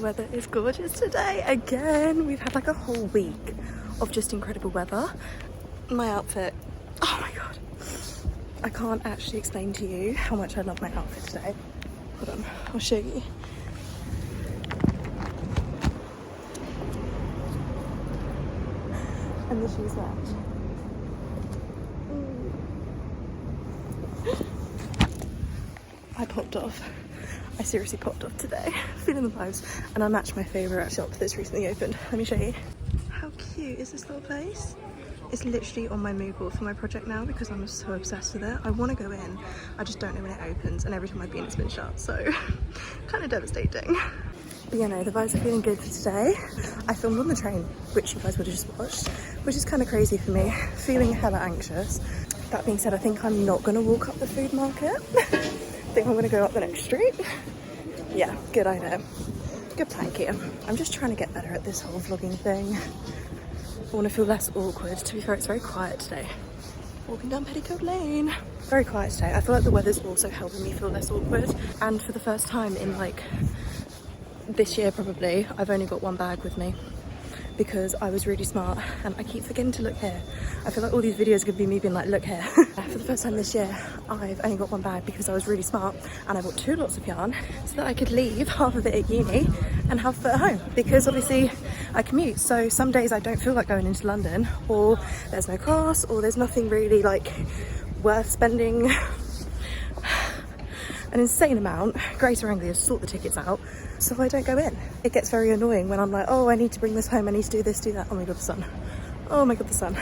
weather is gorgeous today again. We've had like a whole week of just incredible weather. My outfit, oh my god, I can't actually explain to you how much I love my outfit today. Hold on, I'll show you. And the shoes match. I popped off. I seriously popped off today. Feeling the vibes. And I matched my favourite shop that's recently opened. Let me show you. How cute is this little place? It's literally on my mood board for my project now because I'm so obsessed with it. I want to go in, I just don't know when it opens, and every time I've been it's been shut, so kind of devastating. But you know, the vibes are feeling good for today. I filmed on the train, which you guys would have just watched, which is kind of crazy for me, feeling hella anxious. That being said, I think I'm not going to walk up the food market. I think I'm going to go up the next street. Yeah, good idea. Good plan, Kiah. I'm just trying to get better at this whole vlogging thing. I want to feel less awkward. To be fair, it's very quiet today. Walking down Petticoat Lane. Very quiet today. I feel like the weather's also helping me feel less awkward. And for the first time in like this year probably, I've only got one bag with me because I was really smart and I keep forgetting to look here. I feel like all these videos are going to be me being like, look here. For the first time this year, I've only got one bag because I was really smart and I bought 2 lots of yarn so that I could leave half of it at uni and half of it at home, because obviously I commute, so some days I don't feel like going into London, or there's no class, or there's nothing really like worth spending an insane amount, Greater Anglia, to sort the tickets out, so I don't go in. It gets very annoying when I'm like, oh, I need to bring this home, I need to do this, do that. Oh my god, the sun. Oh my god, the sun.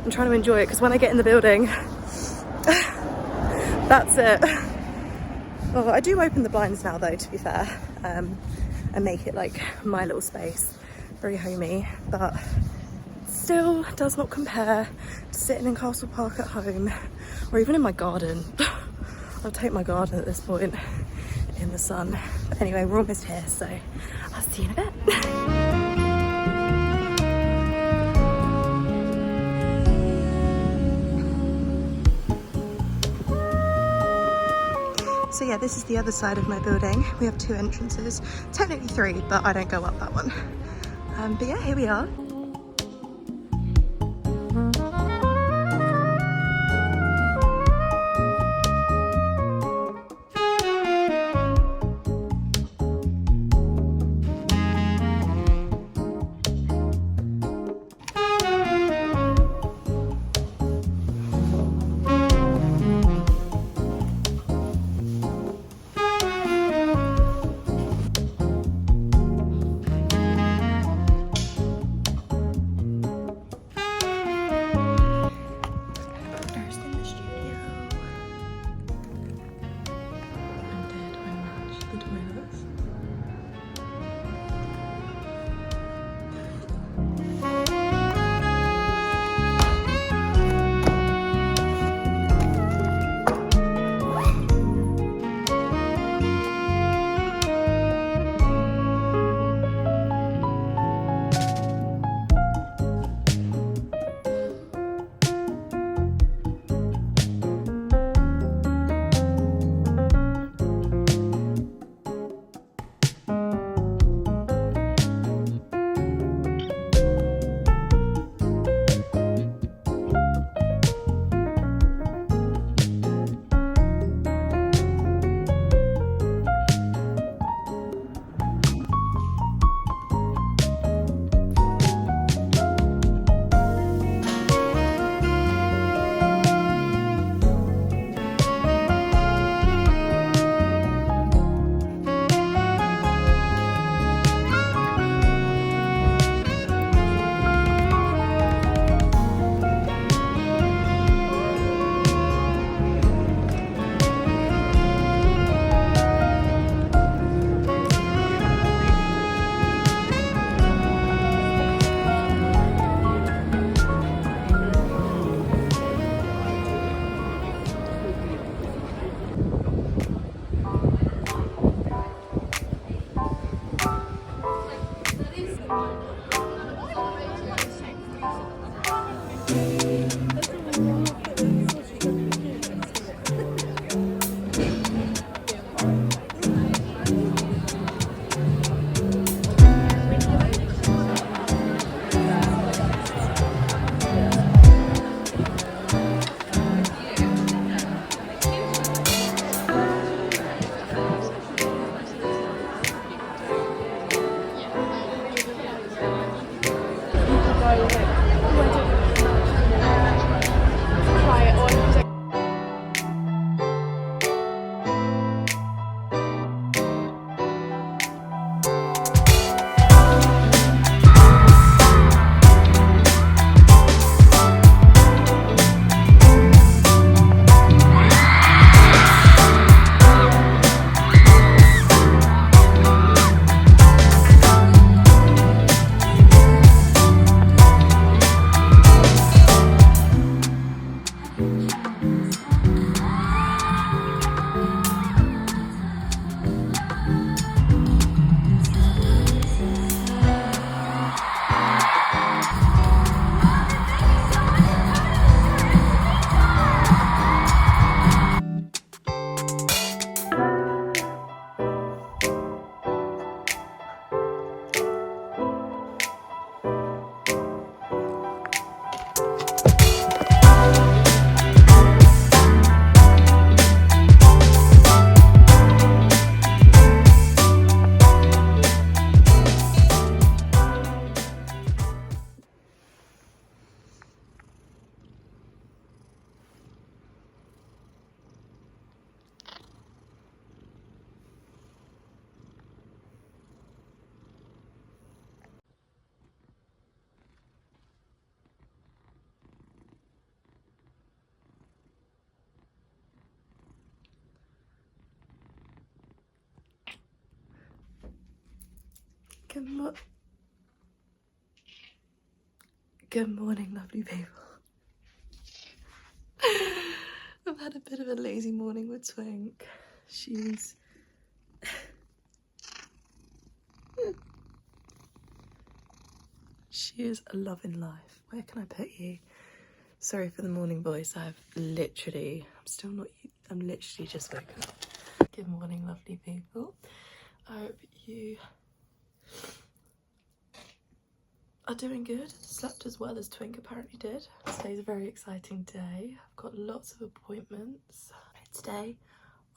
I'm trying to enjoy it because when I get in the building, that's it. Oh, I do open the blinds now though, to be fair, and make it like my little space, very homey, but still does not compare to sitting in Castle Park at home or even in my garden. I'll take my garden at this point in the sun. But anyway, we're almost here, so I'll see you in a bit. So yeah, this is the other side of my building. We have 2 entrances, technically 3, but I don't go up that one. But yeah, here we are. Good morning, lovely people. I've had a bit of a lazy morning with Twink. She's she is loving life. Where can I put you? Sorry for the morning voice. I'm literally just woken up. Good morning, lovely people. I hope you are doing good. Slept as well as Twink apparently did. Today's a very exciting day. I've got lots of appointments. Today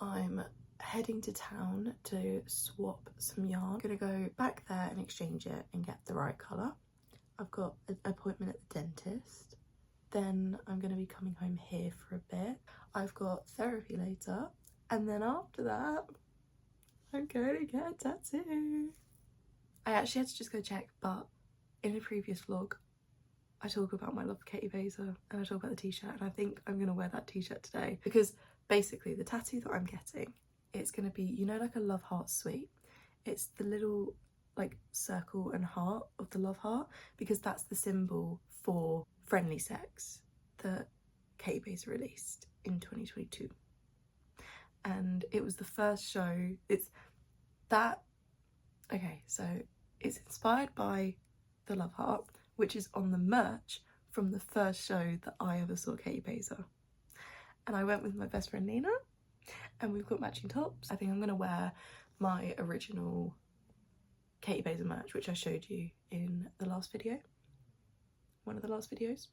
I'm heading to town to swap some yarn. I'm gonna go back there and exchange it and get the right colour. I've got an appointment at the dentist. Then I'm gonna be coming home here for a bit. I've got therapy later. And then after that, I'm going to get a tattoo. I actually had to just go check, but in a previous vlog, I talk about my love for Katie Baser and I talk about the t-shirt, and I think I'm going to wear that t-shirt today because basically the tattoo that I'm getting, it's going to be, you know, like a love heart sweet. It's the little like circle and heart of the love heart because that's the symbol for Friendly Sex that Katie Baser released in 2022. And it was the first show. So it's inspired by the love heart, which is on the merch from the first show that I ever saw Katie Baser. And I went with my best friend Nina and we've got matching tops. I think I'm gonna wear my original Katie Baser merch, which I showed you in the last video, one of the last videos.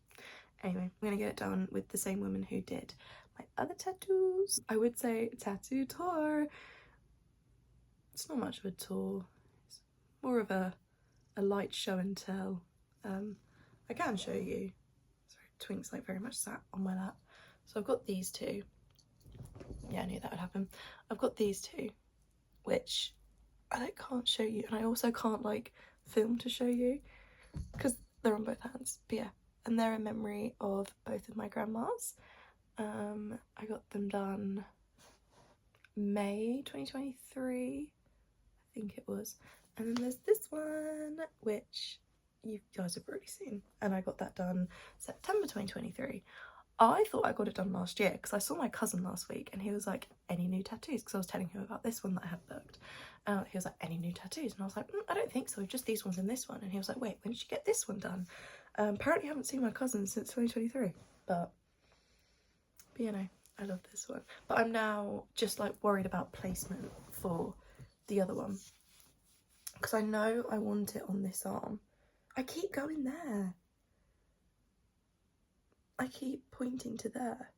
Anyway, I'm gonna get it done with the same woman who did my other tattoos. I would say tattoo tour. It's not much of a tour. It's more of a light show and tell. I can show you. Sorry, Twink's like very much sat on my lap. So I've got these two. Yeah, I knew that would happen. I've got these two, which I can't show you, and I also can't like film to show you because they're on both hands. But yeah, and they're in memory of both of my grandmas. I got them done May 2023, I think it was. And then there's this one, which you guys have already seen. And I got that done September 2023. I thought I got it done last year because I saw my cousin last week and he was like, any new tattoos? Because I was telling him about this one that I had booked. He was like, any new tattoos? And I was like, I don't think so, just these ones and this one. And he was like, wait, when did you get this one done? Apparently I haven't seen my cousin since 2023. But you know, I love this one. But I'm now just like worried about placement for the other one. Because I know I want it on this arm. I keep going there. I keep pointing to there.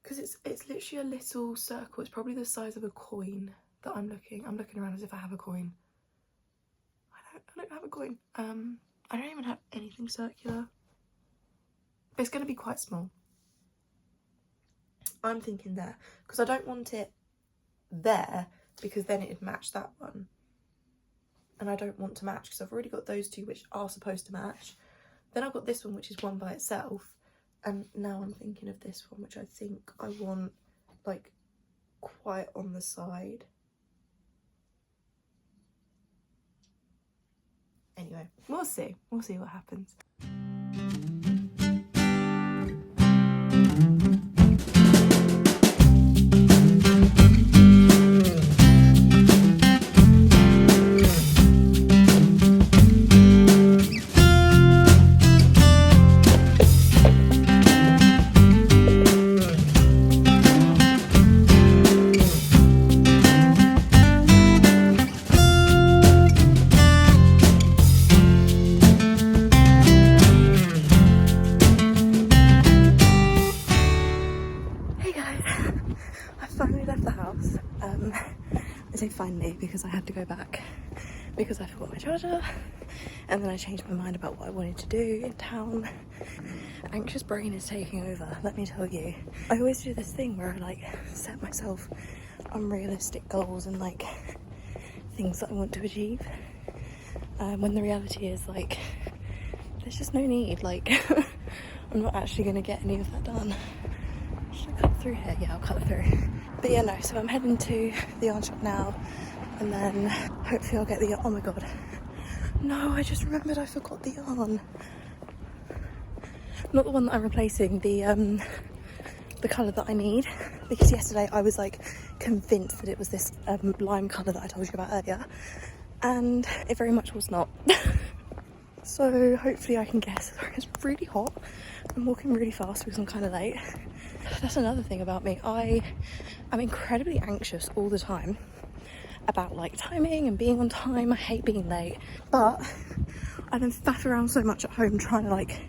Because it's literally a little circle. It's probably the size of a coin that I'm looking around as if I have a coin. I don't have a coin. I don't even have anything circular. It's going to be quite small. I'm thinking there because I don't want it there because then it'd match that one, and I don't want to match because I've already got those two which are supposed to match. Then I've got this one which is one by itself, and now I'm thinking of this one which I think I want like quite on the side. Anyway, we'll see what happens. Finally, because I had to go back because I forgot my charger, and then I changed my mind about what I wanted to do in town. Anxious brain is taking over, let me tell you. I always do this thing where I like set myself unrealistic goals and like things that I want to achieve, when the reality is like there's just no need. Like I'm not actually going to get any of that done. Should I cut through here? Yeah, I'll cut through. But yeah, no, so I'm heading to the yarn shop now. and then hopefully I'll get the, oh my god, no, I just remembered I forgot the yarn. Not the one that I'm replacing, the colour that I need, because yesterday I was like convinced that it was this lime colour that I told you about earlier, and it very much was not. So hopefully I can guess. Sorry, it's really hot. I'm walking really fast because I'm kind of late. That's another thing about me. I'm incredibly anxious all the time about like timing and being on time. I hate being late, but I then faff around so much at home trying to like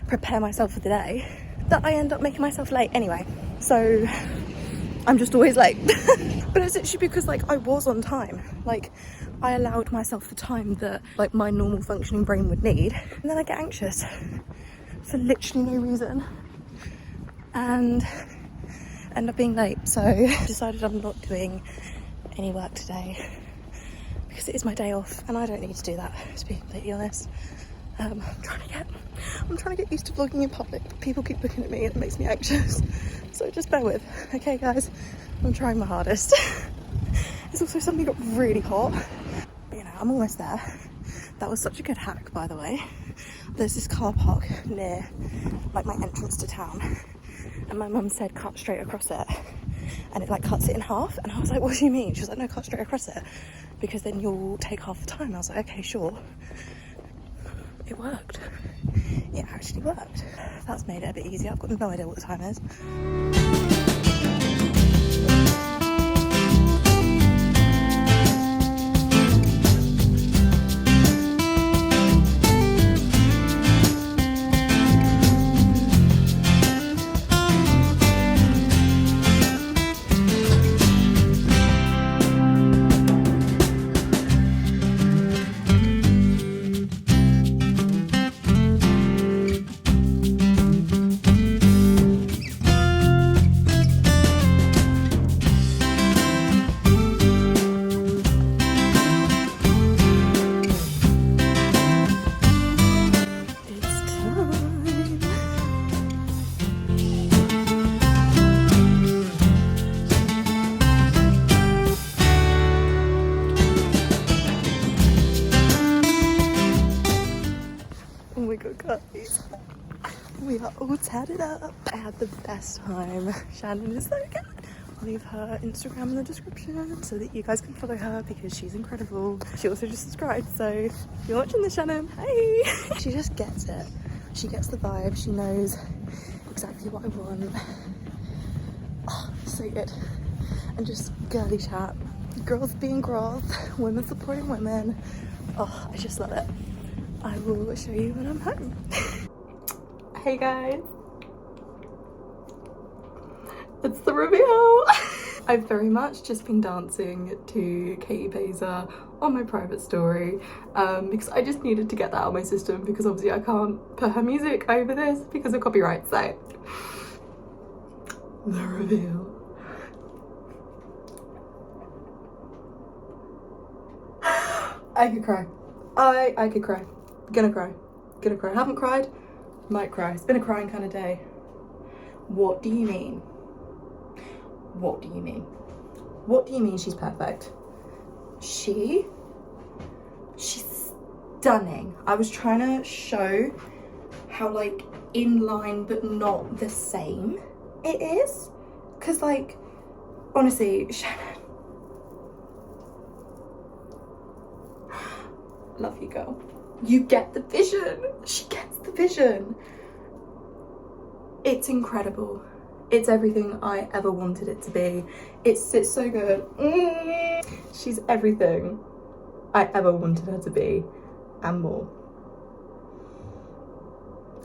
prepare myself for the day that I end up making myself late anyway. So I'm just always late. But it's actually because like I was on time. Like I allowed myself the time that like my normal functioning brain would need, and then I get anxious for literally no reason and end up being late. So I decided I'm not doing any work today because it is my day off and I don't need to do that, to be completely honest. I'm trying to get used to vlogging in public. People keep looking at me and it makes me anxious. So just bear with. Okay guys, I'm trying my hardest. It's also suddenly got really hot. But, you know, I'm almost there. That was such a good hack, by the way. There's this car park near like my entrance to town. And my mum said cut straight across it. And it like cuts it in half. And I was like, what do you mean? She was like, no, cut straight across it, because then you'll take half the time. I was like, okay, sure. It worked. It actually worked. That's made it a bit easier. I've got no idea what the time is. Guys, we are all tatted up. I had the best time. Shannon is so good. I'll leave her Instagram in the description so that you guys can follow her because she's incredible. She also just subscribed, so if you're watching this, Shannon, hey! She just gets it. She gets the vibe. She knows exactly what I want. Oh, so good. And just girly chat. Girls being girls. Women supporting women. Oh, I just love it. I will show you when I'm home. Hey guys, it's the reveal. I've very much just been dancing to Katy Payser on my private story because I just needed to get that out of my system, because obviously I can't put her music over this because of copyright. So the reveal. I could cry. I could cry. Gonna cry. Haven't cried, might cry. It's been a crying kind of day. What do you mean? What do you mean? What do you mean she's perfect? She's stunning. I was trying to show how like in line but not the same it is, because like honestly, Shannon, love you, girl. You get the vision. She gets the vision. It's incredible. It's everything I ever wanted it to be. It's so good. She's everything I ever wanted her to be and more.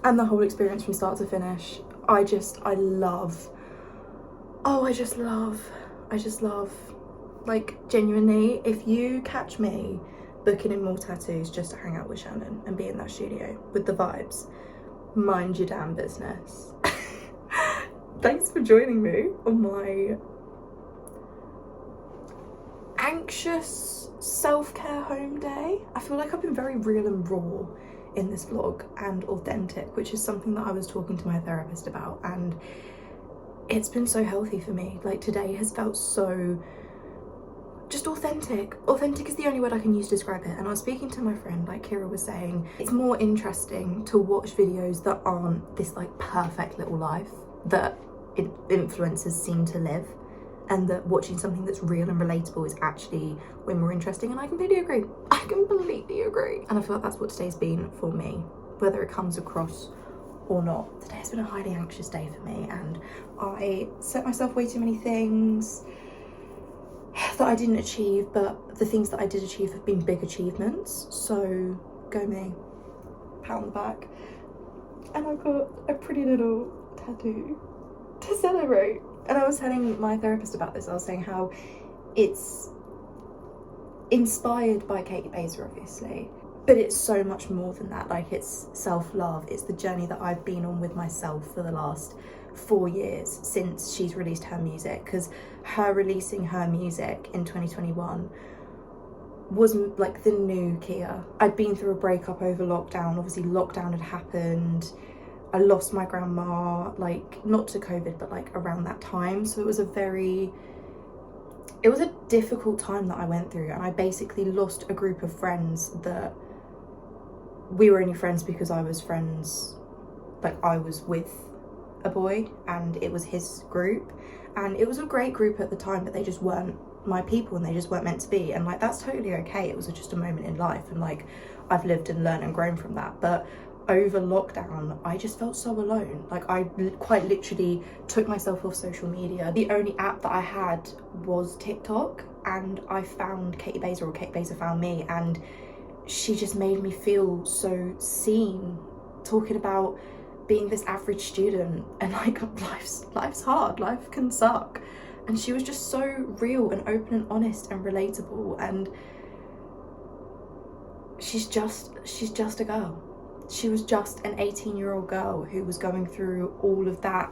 And the whole experience from start to finish, I love. Oh, I just love. Like, genuinely, if you catch me booking in more tattoos just to hang out with Shannon and be in that studio with the vibes, mind your damn business. Thanks for joining me on my anxious self-care home day. I feel like I've been very real and raw in this vlog and authentic, which is something that I was talking to my therapist about, and it's been so healthy for me. Like, today has felt so just just authentic. Authentic is the only word I can use to describe it. And I was speaking to my friend, like Kiah was saying, it's more interesting to watch videos that aren't this like perfect little life that influencers seem to live, and that watching something that's real and relatable is actually way more interesting. And I completely agree. I completely agree. And I feel like that's what today's been for me, whether it comes across or not. Today has been a highly anxious day for me, and I set myself way too many things that I didn't achieve, but the things that I did achieve have been big achievements. So go me, pat on the back. And I've got a pretty little tattoo to celebrate. And I was telling my therapist about this. I was saying how it's inspired by Katie Baser, obviously, but it's so much more than that. Like, it's self-love. It's the journey that I've been on with myself for the last 4 years since she's released her music, because her releasing her music in 2021 was like the new Kiah. I'd been through a breakup over lockdown. Obviously lockdown had happened. I lost my grandma, like not to COVID, but like around that time. So it was a difficult time that I went through, and I basically lost a group of friends that we were only friends because I was friends, like I was with a boy and it was his group, and it was a great group at the time, but they just weren't my people and they just weren't meant to be. And like, that's totally okay. It was just a moment in life, and like I've lived and learned and grown from that. But over lockdown, I just felt so alone. Like, I quite literally took myself off social media. The only app that I had was TikTok, and I found Katie Baser, or Katie Baser found me, and she just made me feel so seen, talking about being this average student and like life's hard, life can suck. And she was just so real and open and honest and relatable, and she's just a girl. She was just an 18-year-old girl who was going through all of that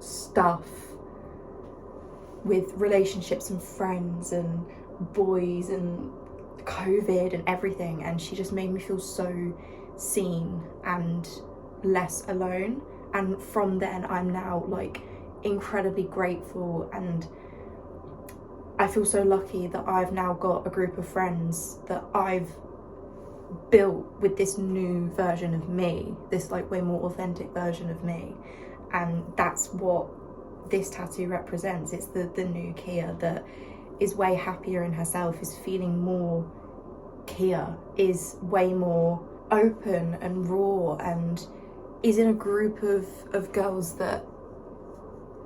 stuff with relationships and friends and boys and COVID and everything, and she just made me feel so seen and less alone. And from then, I'm now like incredibly grateful, and I feel so lucky that I've now got a group of friends that I've built with this new version of me, this like way more authentic version of me. And that's what this tattoo represents. It's the new Kiah that is way happier in herself, is feeling more Kiah, is way more open and raw, and is in a group of girls that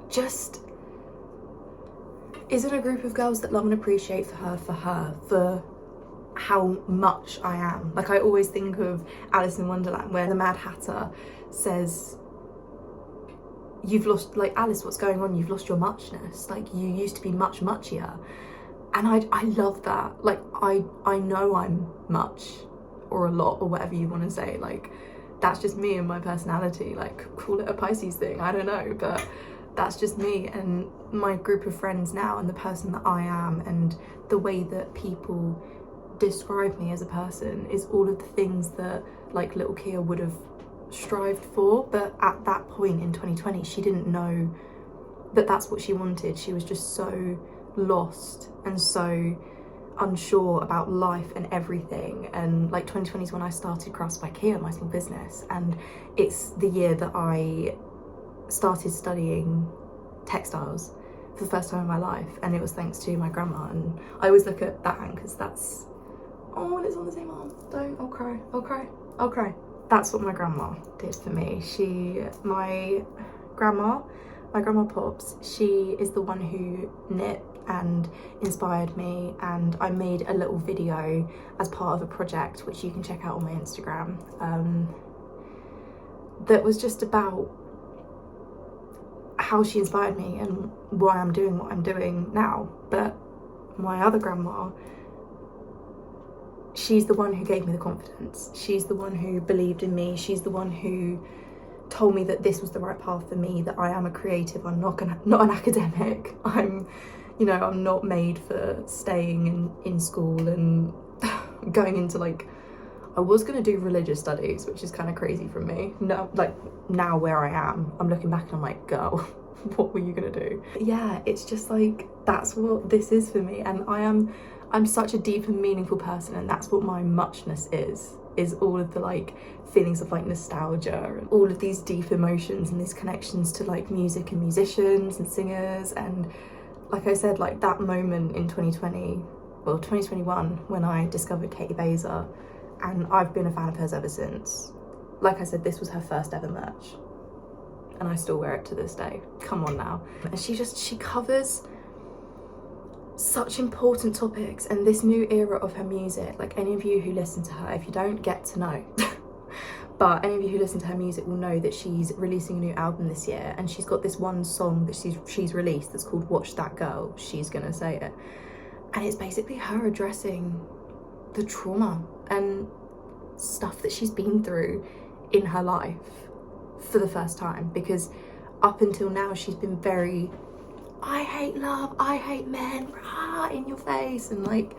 just is in a group of girls that love and appreciate for how much I am. Like, I always think of Alice in Wonderland, where the Mad Hatter says, you've lost, like, Alice, what's going on? You've lost your muchness. Like, you used to be much muchier. And I love that. Like, I know I'm much, or a lot, or whatever you want to say. Like, that's just me and my personality. Like, call it a Pisces thing, I don't know, but that's just me and my group of friends now, and the person that I am, and the way that people describe me as a person is all of the things that like little Kiah would have strived for. But at that point in 2020, she didn't know that that's what she wanted. She was just so lost and so unsure about life and everything. And like 2020 is when I started Crafts by Kiah, my small business, and it's the year that I started studying textiles for the first time in my life, and it was thanks to my grandma. And I always look at that hand because that's, oh, and it's on the same arm. I'll cry. That's what my grandma did for me. My grandma Pops, she is the one who knit and inspired me, and I made a little video as part of a project which you can check out on my Instagram, that was just about how she inspired me and why I'm doing what I'm doing now. But my other grandma, she's the one who gave me the confidence. She's the one who believed in me. She's the one who told me that this was the right path for me, that I am a creative. I'm not an academic. I'm not made for staying in school and going into, like, I was gonna do religious studies, which is kind of crazy from me. No, like, now where I am, I'm looking back and I'm like, girl, what were you gonna do? Yeah, it's just like, that's what this is for me, and I'm such a deep and meaningful person, and that's what my muchness is all of the like feelings of like nostalgia and all of these deep emotions and these connections to like music and musicians and singers. And like I said, like that moment in 2021 when I discovered Katie Baser, and I've been a fan of hers ever since. Like I said, this was her first ever merch, and I still wear it to this day. Come on now. And she covers such important topics, and this new era of her music, like any of you who listen to her, if you don't get to know, but any of you who listen to her music will know that she's releasing a new album this year, and she's got this one song that she's released that's called Watch That Girl, She's Gonna Say It. And it's basically her addressing the trauma and stuff that she's been through in her life for the first time, because up until now she's been very, I hate love, I hate men, rah, in your face. And like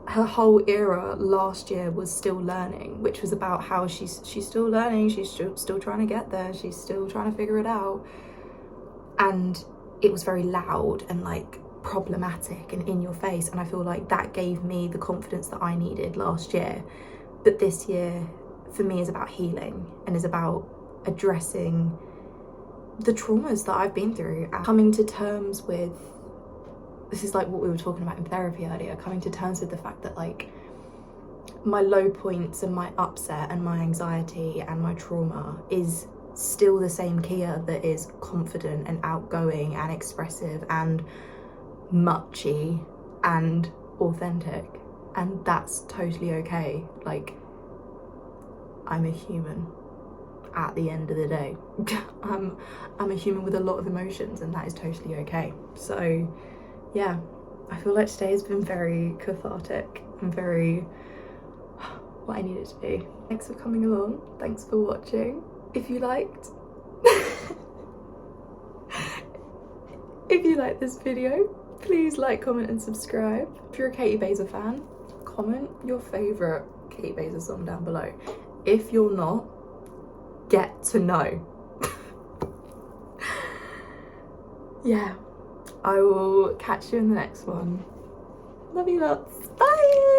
her whole era last year was Still Learning, which was about how she's still learning, she's still trying to get there, she's still trying to figure it out. And it was very loud and like problematic and in your face, and I feel like that gave me the confidence that I needed last year. But this year for me is about healing and is about addressing the traumas that I've been through and coming to terms with, this is like what we were talking about in therapy earlier, coming to terms with the fact that like my low points and my upset and my anxiety and my trauma is still the same Kiah that is confident and outgoing and expressive and muchy and authentic, and that's totally okay. Like, I'm a human at the end of the day. I'm a human with a lot of emotions, and that is totally okay. So yeah, I feel like today has been very cathartic and very what I needed to be. Thanks for coming along, thanks for watching. If you liked if you liked this video, please like, comment and subscribe. If you're a Katie Baser fan, comment your favourite Katie Baser song down below. If you're not, get to know. Yeah, I will catch you in the next one. Love you lots. Bye.